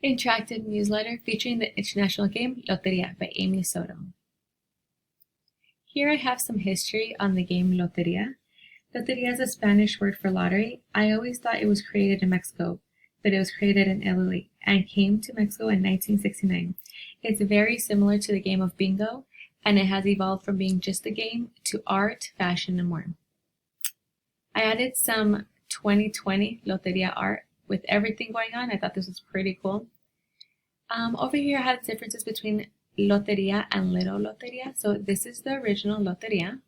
Interactive newsletter featuring the international game Loteria by Amy Soto. Here I have some history on the game Loteria. Loteria is a Spanish word for lottery. I always thought it was created in Mexico, but it was created in Italy and came to Mexico in 1969. It's very similar to the game of bingo, and it has evolved from being just a game to art, fashion, and more. I added some 2020 Loteria art with everything going on. I thought this was pretty cool. Over here I have differences between Loteria and Little Loteria. So this is the original Loteria.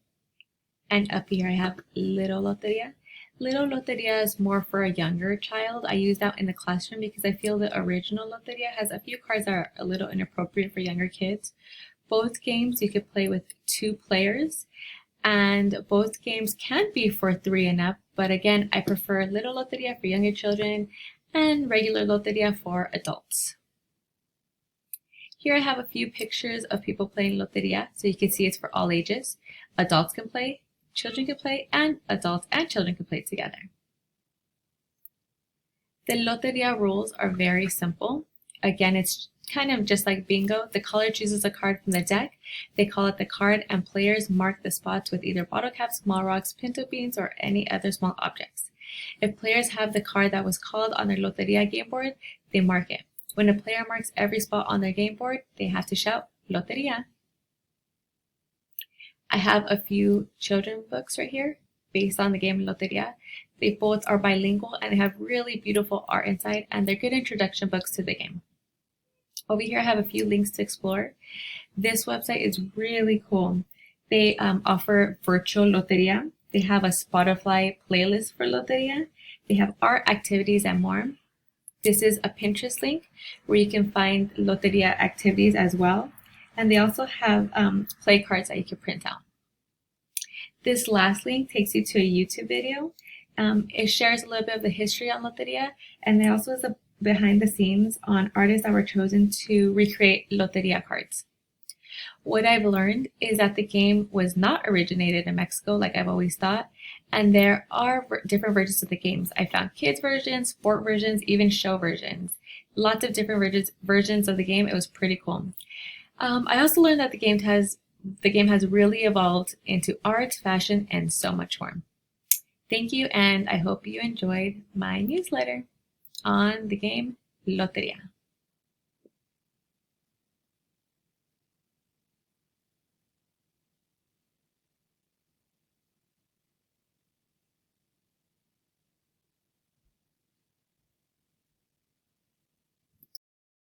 And up here I have Little Loteria. Little Loteria is more for a younger child. I use that in the classroom because I feel the original Loteria has a few cards that are a little inappropriate for younger kids. Both games you could play with 2 players, and both games can be for 3 and up, but again, I prefer Little Loteria for younger children and regular Loteria for adults. Here I have a few pictures of people playing Loteria, so you can see it's for all ages. Adults can play, children can play, and adults and children can play together. The Loteria rules are very simple. Again, it's kind of just like bingo. The caller chooses a card from the deck. They call it the card, and players mark the spots with either bottle caps, small rocks, pinto beans, or any other small objects. If players have the card that was called on their Loteria game board, they mark it. When a player marks every spot on their game board, they have to shout Loteria. I have a few children books right here based on the game Loteria. They both are bilingual and they have really beautiful art inside, and they're good introduction books to the game. Over here I have a few links to explore. This website is really cool. They offer virtual Loteria. They have a Spotify playlist for Loteria. They have art, activities, and more. This is a Pinterest link where you can find Loteria activities as well. And they also have play cards that you can print out. This last link takes you to a YouTube video. It shares a little bit of the history on Loteria, and there also is a behind the scenes on artists that were chosen to recreate Loteria cards. What I've learned is that the game was not originated in Mexico like I've always thought, and there are different versions of the games. I found kids versions, sport versions, even show versions. Lots of different versions of the game. It was pretty cool. I also learned that the game has really evolved into art, fashion, and so much more. Thank you, and I hope you enjoyed my newsletter on the game Loteria.